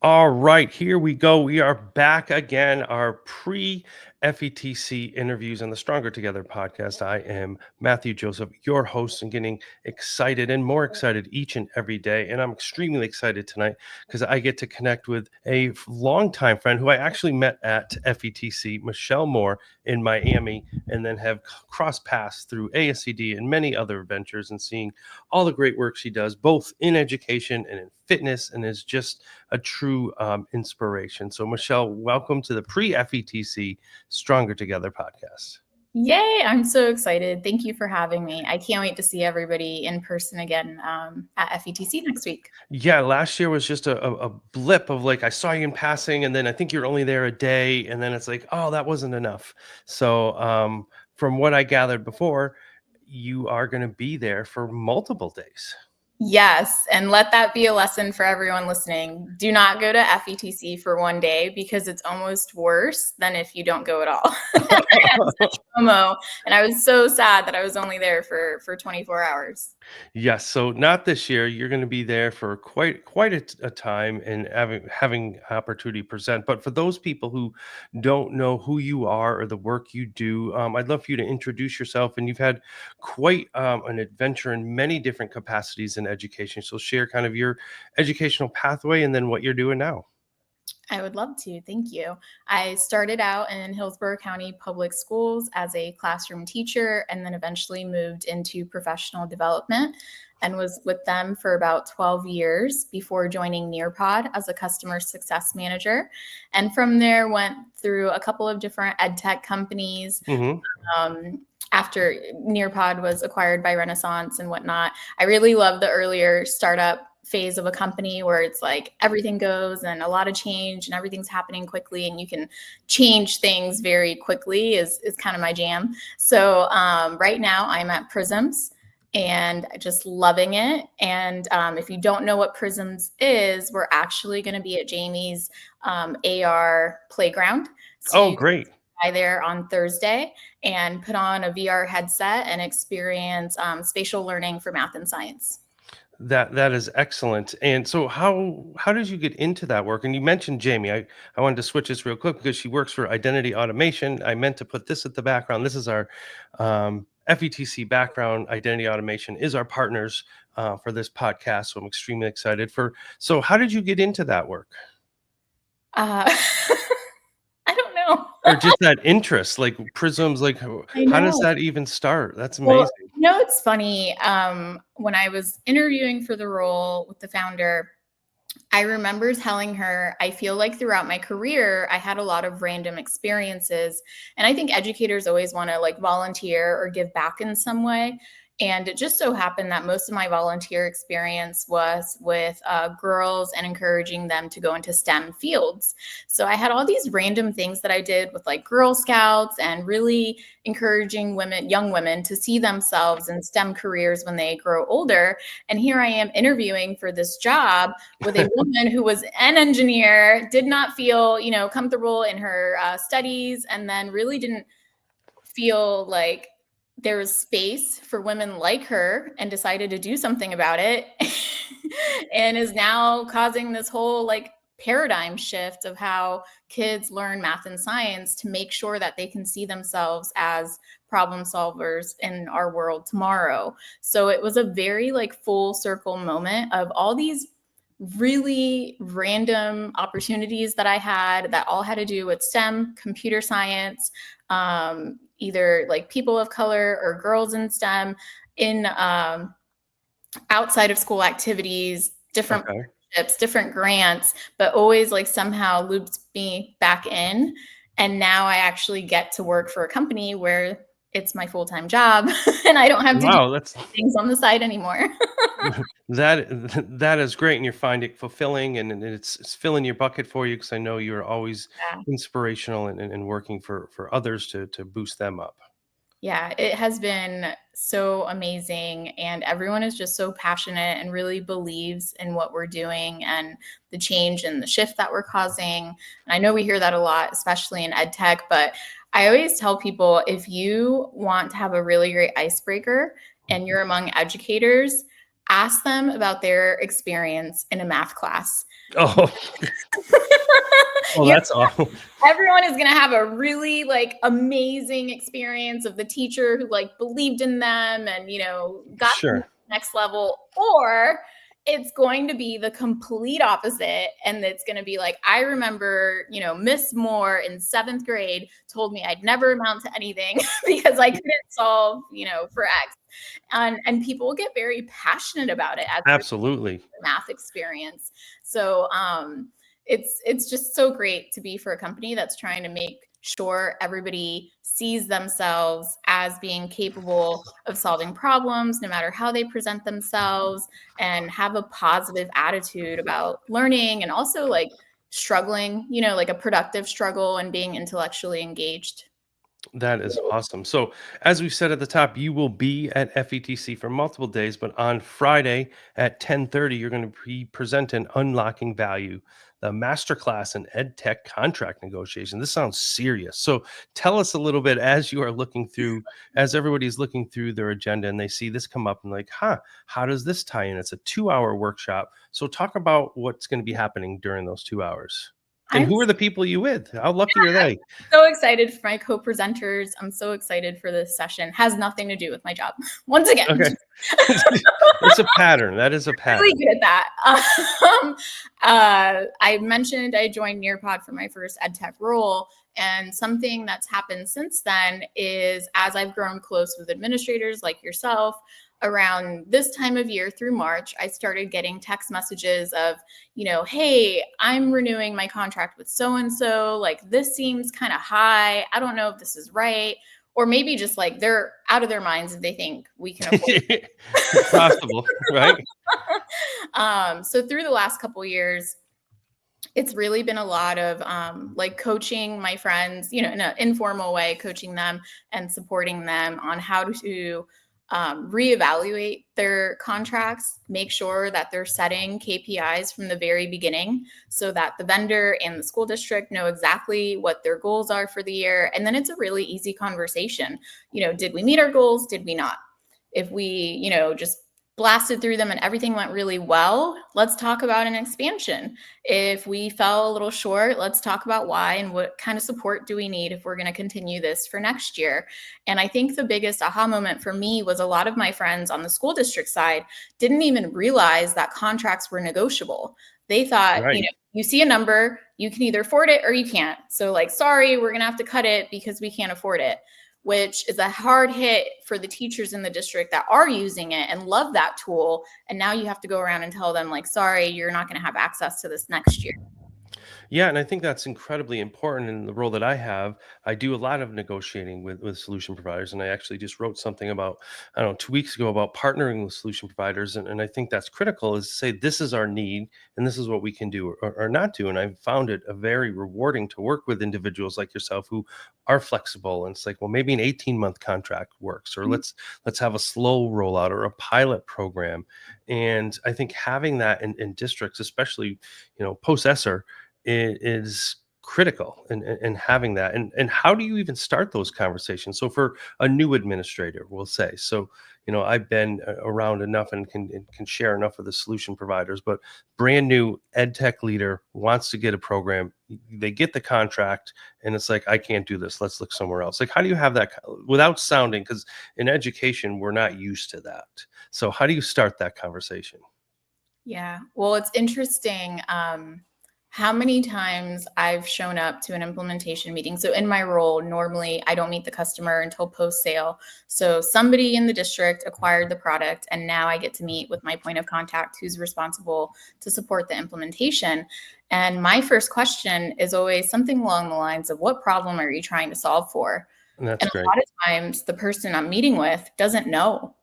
All right, here we go. We are back again. Our pre FETC interviews on the Stronger Together podcast. I am Matthew Joseph, your host, and getting excited and more excited each and every day. And I'm extremely excited tonight because I get to connect with a longtime friend who I actually met at FETC, Michelle Moore in Miami, and then have crossed paths through ASCD and many other ventures and seeing all the great work she does, both in education and in fitness, and is just a true inspiration. So, Michelle, welcome to the pre FETC Stronger Together podcast. Yay, I'm so excited. Thank you for having me. I can't wait to see everybody in person again at FETC next week. Yeah, last year was just a blip of like, I saw you in passing, and then I think you're only there a day, and then it's like, oh, that wasn't enough. So, from what I gathered before, you are going to be there for multiple days. Yes, and let that be a lesson for everyone listening. Do not go to FETC for one day because it's almost worse than if you don't go at all. I had such FOMO, and I was so sad that I was only there for 24 hours. Yes, so not this year. You're going to be there for quite a time and having opportunity to present. But for those people who don't know who you are or the work you do, I'd love for you to introduce yourself. And you've had quite an adventure in many different capacities in education. So share kind of your educational pathway and then what you're doing now. I would love to. Thank you. I started out in Hillsborough County Public Schools as a classroom teacher and then eventually moved into professional development and was with them for about 12 years before joining Nearpod as a customer success manager. And from there went through a couple of different Edtech companies. Hmm. After Nearpod was acquired by Renaissance and whatnot, I really love the earlier startup phase of a company where it's like everything goes and a lot of change and everything's happening quickly and you can change things very quickly is kind of my jam. So right now I'm at Prisms and just loving it. And if you don't know what Prisms is, we're actually going to be at Jamie's AR playground. So Oh, you great. there on Thursday and put on a VR headset and experience spatial learning for math and science. That is excellent. And so how did you get into that work? And you mentioned Jamie. I wanted to switch this real quick because she works for identity automation. I meant to put this at the background. This is our FETC background. Identity automation is our partners for this podcast. So I'm extremely excited for. So how did you get into that work? Uh, I don't know. Or just that interest, like Prisms, like I how does know. that even start? That's Well, amazing. it's funny. When I was interviewing for the role with the founder, I remember telling her, I feel like throughout my career, I had a lot of random experiences. And I think educators always want to like volunteer or give back in some way. And it just so happened that most of my volunteer experience was with girls and encouraging them to go into STEM fields. So I had all these random things that I did with like Girl Scouts and really encouraging women, young women, to see themselves in STEM careers when they grow older. And here I am interviewing for this job with a woman who was an engineer, did not feel, comfortable in her studies, and then really didn't feel like there was space for women like her and decided to do something about it and is now causing this whole like paradigm shift of how kids learn math and science to make sure that they can see themselves as problem solvers in our world tomorrow. So it was a very like full circle moment of all these really random opportunities that I had that all had to do with STEM, computer science, either like people of color or girls in STEM, in outside of school activities, different Okay. partnerships, different grants, but always like somehow looped me back in. And now I actually get to work for a company where it's my full-time job and I don't have to do Wow, that's things on the side anymore. that that is great, and you find it fulfilling, and it's filling your bucket for you because I know you're always Yeah. inspirational and working for others to boost them up. Yeah, it has been so amazing. And everyone is just so passionate and really believes in what we're doing and the change and the shift that we're causing. And I know we hear that a lot, especially in ed tech, but I always tell people if you want to have a really great icebreaker and you're among educators, ask them about their experience in a math class. Oh, well, You know, that's awful. everyone is going to have a really like amazing experience of the teacher who like believed in them and, got them to Sure. the next level, or it's going to be the complete opposite. And it's going to be like, I remember, Miss Moore in 7th grade told me I'd never amount to anything because I couldn't solve, for X. And people get very passionate about it as their Absolutely. math experience. So it's just so great to be for a company that's trying to make sure everybody sees themselves as being capable of solving problems no matter how they present themselves, and have a positive attitude about learning and also like struggling, like a productive struggle and being intellectually engaged. That is awesome. So, as we said at the top, you will be at FETC for multiple days, but on Friday at 10:30, you're going to be presenting Unlocking Value, the masterclass in Edtech contract negotiation. This sounds serious. So, tell us a little bit as you are looking through, as everybody's looking through their agenda and they see this come up and like, how does this tie in? It's a 2-hour workshop. So, talk about what's going to be happening during those 2 hours. And I'm who are the people you with? How lucky are they? so excited for my co-presenters. I'm so excited for this session. Has nothing to do with my job. Once again, Okay. It's a pattern. That is a really pattern. good at that. I mentioned I joined Nearpod for my first EdTech role. And something that's happened since then is, as I've grown close with administrators like yourself, around this time of year through March, I started getting text messages of, hey, I'm renewing my contract with so-and-so. Like, this seems kind of high. I don't know if this is right. Or maybe just like they're out of their minds if they think we can afford it. Possible, right? So through the last couple years, it's really been a lot of like coaching my friends, in an informal way, coaching them and supporting them on how to reevaluate their contracts, make sure that they're setting KPIs from the very beginning so that the vendor and the school district know exactly what their goals are for the year. And then it's a really easy conversation. Did we meet our goals? Did we not? If we, just blasted through them and everything went really well, let's talk about an expansion. If we fell a little short, let's talk about why and what kind of support do we need if we're going to continue this for next year. And I think the biggest aha moment for me was a lot of my friends on the school district side didn't even realize that contracts were negotiable. They thought, Right. you see a number, you can either afford it or you can't. So like, sorry, we're going to have to cut it because we can't afford it, which is a hard hit for the teachers in the district that are using it and love that tool. And now you have to go around and tell them like, sorry, you're not going to have access to this next year. Yeah, and I think that's incredibly important in the role that I have. I do a lot of negotiating with solution providers, and I actually just wrote something about, I don't know, 2 weeks ago about partnering with solution providers. And I think that's critical is to say, this is our need and this is what we can do or not do. And I found it a very rewarding to work with individuals like yourself who are flexible. And it's like, well, maybe an 18-month contract works, or let's have a slow rollout or a pilot program. And I think having that in districts, especially, post ESSER, is critical in having that. And how do you even start those conversations? So for a new administrator, we'll say, so I've been around enough and can share enough of the solution providers, but brand new ed tech leader wants to get a program, they get the contract and it's like, I can't do this, let's look somewhere else. Like, how do you have that without sounding, because in education we're not used to that, so how do you start that conversation? Yeah. Well, it's interesting how many times I've shown up to an implementation meeting. So in my role, normally I don't meet the customer until post sale. So somebody in the district acquired the product and now I get to meet with my point of contact who's responsible to support the implementation. And my first question is always something along the lines of, what problem are you trying to solve for? And that's And a great. lot of times the person I'm meeting with doesn't know.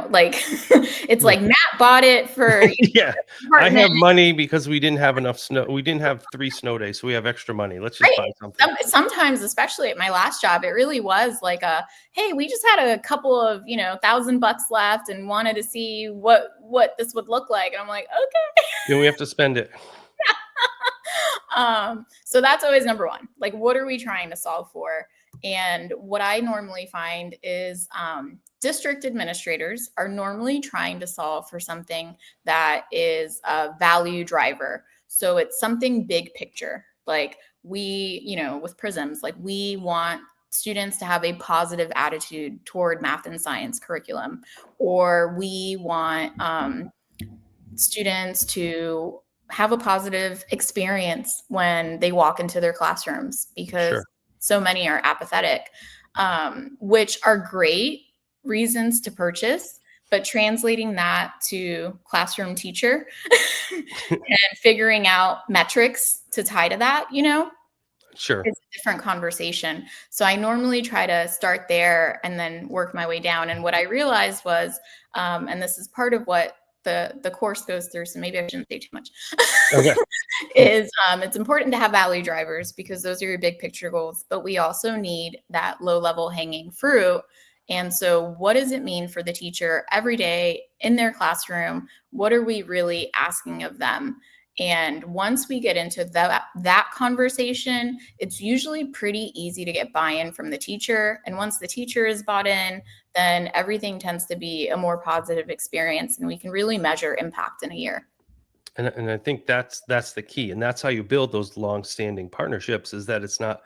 Like it's Yeah. like Matt bought it for Yeah, I apartment, have money because we didn't have enough snow. We didn't have 3 snow days, so we have extra money. Let's just right? buy something. Sometimes, especially at my last job, it really was like hey, we just had a couple of, $1,000 left and wanted to see what this would look like. And I'm like, okay. And we have to spend it. So that's always number one. Like, what are we trying to solve for? And what I normally find is district administrators are normally trying to solve for something that is a value driver. So it's something big picture. Like with Prisms, like we want students to have a positive attitude toward math and science curriculum, or we want students to have a positive experience when they walk into their classrooms, because Sure. so many are apathetic, which are great reasons to purchase. But translating that to classroom teacher and figuring out metrics to tie to that, Sure. it's a different conversation. So I normally try to start there and then work my way down. And what I realized was, and this is part of what the course goes through, so maybe I shouldn't say too much, Okay. is it's important to have value drivers because those are your big picture goals, but we also need that low level hanging fruit. And so what does it mean for the teacher every day in their classroom? What are we really asking of them? And once we get into that conversation, it's usually pretty easy to get buy-in from the teacher. And once the teacher is bought in, then everything tends to be a more positive experience, and we can really measure impact in a year. And I think that's the key, and that's how you build those long-standing partnerships, is that it's not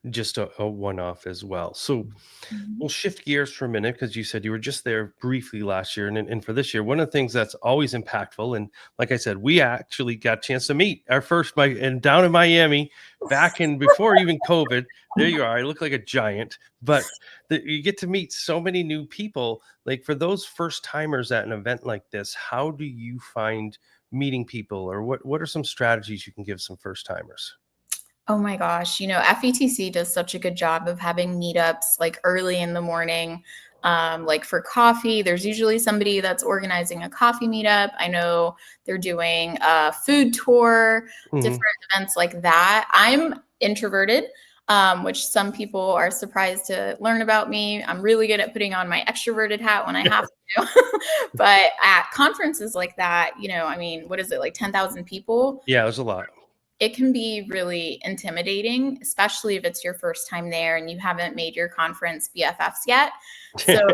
just a one-off as well. So Mhm. we'll shift gears for a minute because you said you were just there briefly last year, and for this year, one of the things that's always impactful, and like I said, we actually got a chance to meet our first and down in Miami back in before even COVID. There you are. I look like a giant, but you get to meet so many new people. Like for those first timers at an event like this, how do you find meeting people, or what are some strategies you can give some first timers? Oh my gosh, FETC does such a good job of having meetups like early in the morning. Like for coffee, there's usually somebody that's organizing a coffee meetup. I know they're doing a food tour, Hmm. different events like that. I'm introverted, which some people are surprised to learn about me. I'm really good at putting on my extroverted hat when I have to. But at conferences like that, I mean, what is it, like 10,000 people? Yeah, there's a lot. It can be really intimidating, especially if it's your first time there and you haven't made your conference BFFs yet. So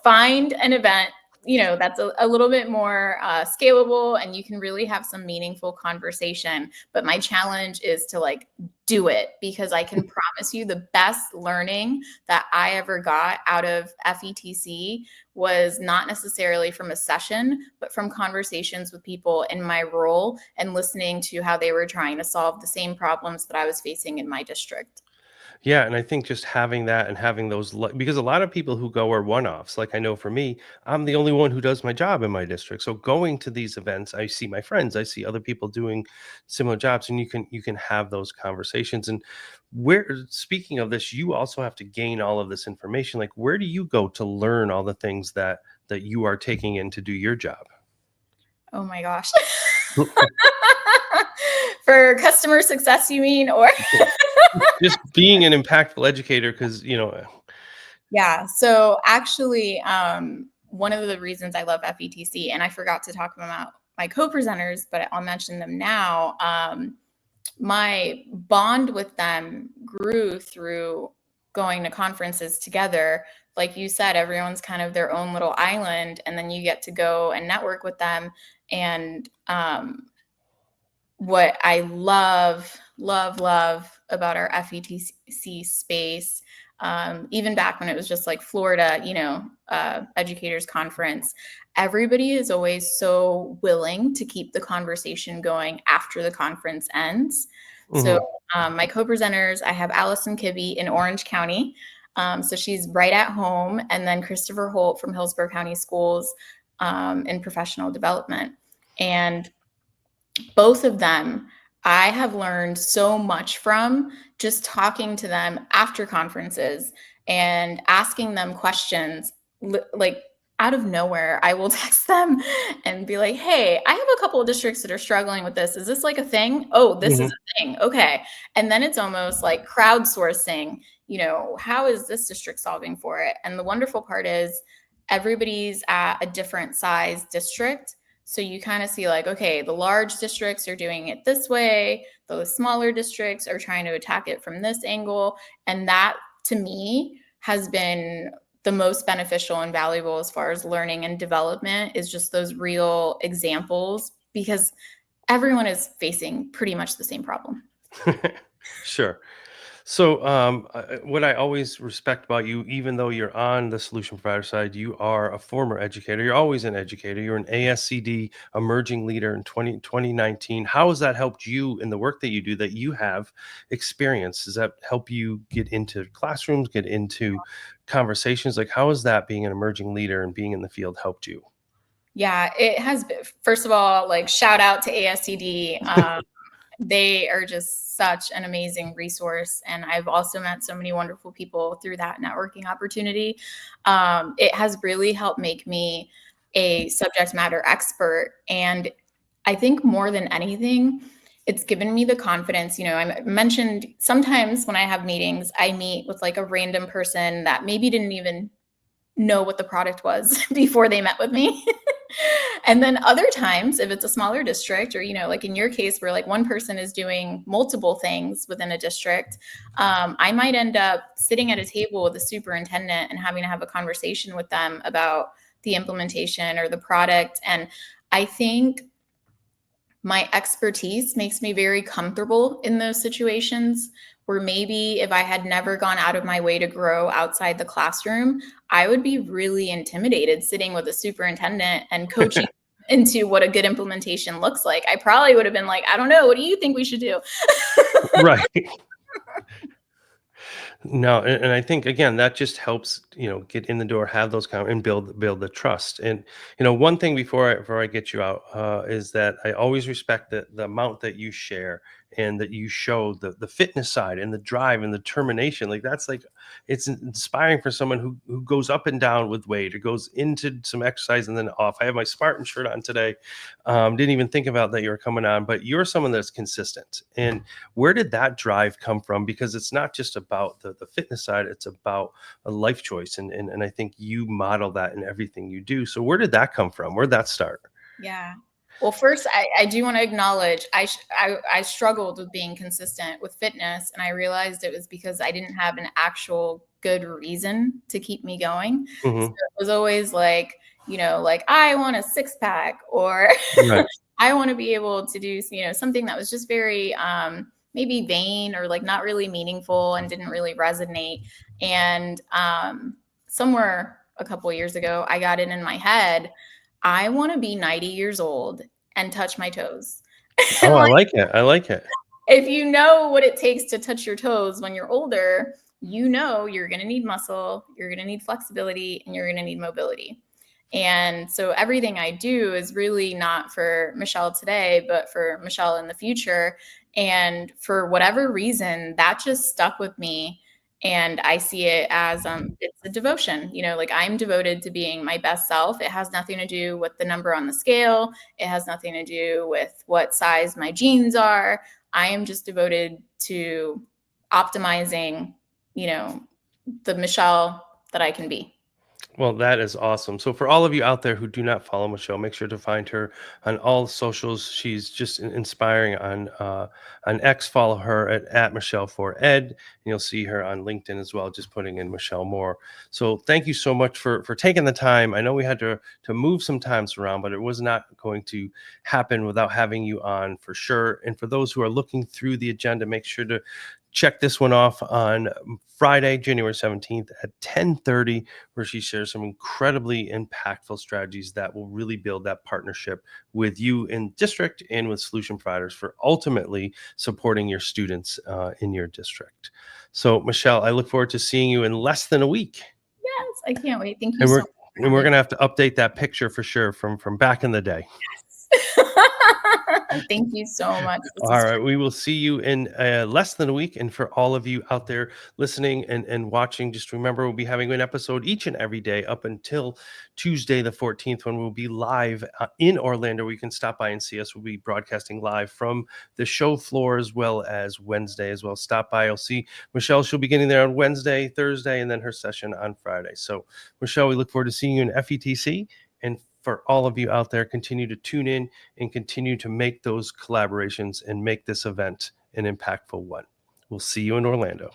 find an event, that's a little bit more scalable, and you can really have some meaningful conversation. But my challenge is to do it, because I can promise you the best learning that I ever got out of FETC was not necessarily from a session, but from conversations with people in my role and listening to how they were trying to solve the same problems that I was facing in my district. Yeah, and I think just having that and having because a lot of people who go are one-offs. Like I know for me, I'm the only one who does my job in my district. So going to these events, I see my friends, I see other people doing similar jobs, and you can have those conversations. And where speaking of this, you also have to gain all of this information. Like where do you go to learn all the things that you are taking in to do your job? Oh my gosh. For customer success, you mean? Or Just being an impactful educator, because yeah. So actually, one of the reasons I love FETC, and I forgot to talk about my co-presenters, but I'll mention them now. My bond with them grew through going to conferences together. Like you said, everyone's kind of their own little island, and then you get to go and network with them. And what I love about our FETC space, even back when it was just like Florida, educators conference, everybody is always so willing to keep the conversation going after the conference ends. So Mhm. my co-presenters, I have Allison Kibbe in Orange County. So she's right at home, and then Christopher Holt from Hillsborough County Schools in professional development. And both of them I have learned so much from just talking to them after conferences and asking them questions. Like out of nowhere, I will text them and be like, hey, I have a couple of districts that are struggling with this. Is this like a thing? Oh, this is Mhm. a thing. Okay. And then it's almost like crowdsourcing, how is this district solving for it? And the wonderful part is everybody's at a different size district. So you kind of see like, okay, the large districts are doing it this way, those smaller districts are trying to attack it from this angle. And that to me has been the most beneficial and valuable as far as learning and development, is just those real examples, because everyone is facing pretty much the same problem. Sure. So, what I always respect about you, even though you're on the solution provider side, you are a former educator. You're always an educator. You're an ASCD emerging leader in 2019. How has that helped you in the work that you do, that you have experience? Does that help you get into classrooms, get into conversations? Like, how has that being an emerging leader and being in the field helped you? Yeah, it has been. First of all, like shout out to ASCD. They are just such an amazing resource. And I've also met so many wonderful people through that networking opportunity. It has really helped make me a subject matter expert. And I think more than anything, it's given me the confidence. I mentioned sometimes when I have meetings, I meet with like a random person that maybe didn't even know what the product was before they met with me. And then other times, if it's a smaller district, or, like in your case, where like one person is doing multiple things within a district, I might end up sitting at a table with a superintendent and having to have a conversation with them about the implementation or the product. And I think my expertise makes me very comfortable in those situations, where maybe if I had never gone out of my way to grow outside the classroom, I would be really intimidated sitting with a superintendent and coaching into what a good implementation looks like. I probably would have been like, I don't know, what do you think we should do? Right. No, and I think again that just helps, get in the door, have those and build the trust. And one thing before I get you out, is that I always respect the amount that you share and that you show the fitness side and the drive and the determination. Like that's like, it's inspiring for someone who goes up and down with weight or goes into some exercise and then off. I have my Spartan shirt on today. Didn't even think about that you were coming on, but you're someone that's consistent. And where did that drive come from? Because it's not just about the fitness side, it's about a life choice. And I think you model that in everything you do. So where did that come from? Where did that start? Yeah. Well, first, I do want to acknowledge I struggled with being consistent with fitness, and I realized it was because I didn't have an actual good reason to keep me going. So Hmm. it was always like, like I want a six pack, or Right. I want to be able to do, something that was just very maybe vain, or like not really meaningful and didn't really resonate. And somewhere a couple of years ago, I got it in my head, I want to be 90 years old and touch my toes. Oh, And I like, like it. I like it. if you know what it takes to touch your toes when you're older, you're going to need muscle, you're going to need flexibility, and you're going to need mobility. And so everything I do is really not for Michelle today, but for Michelle in the future. And for whatever reason, that just stuck with me. And I see it as it's a devotion. Like I'm devoted to being my best self. It has nothing to do with the number on the scale. It has nothing to do with what size my jeans are. I am just devoted to optimizing, the Michelle that I can be. Well, that is awesome. So, for all of you out there who do not follow Michelle, make sure to find her on all socials. She's just inspiring on X. Follow her at Michelle for Ed, and you'll see her on LinkedIn as well. Just putting in Michelle Moore. So, thank you so much for taking the time. I know we had to move some times around, but it was not going to happen without having you on for sure. And for those who are looking through the agenda, make sure to check this one off on Friday, January 17th at 10:30, where she shares some incredibly impactful strategies that will really build that partnership with you in district and with solution providers for ultimately supporting your students in your district. So, Michelle, I look forward to seeing you in less than a week. Yes, I can't wait. Thank you And so we're much for and we're having gonna have to update that picture for sure from back in the day. me. Thank you so much. This All was right. We will see you in less than a week. And for all of you out there listening and watching, just remember we'll be having an episode each and every day up until Tuesday, the 14th, when we'll be live in Orlando. You can stop by and see us. We'll be broadcasting live from the show floor as well as Wednesday as well. Stop by. I'll see Michelle. She'll be getting there on Wednesday, Thursday, and then her session on Friday. So, Michelle, we look forward to seeing you in FETC. And for all of you out there, continue to tune in and continue to make those collaborations and make this event an impactful one. We'll see you in Orlando.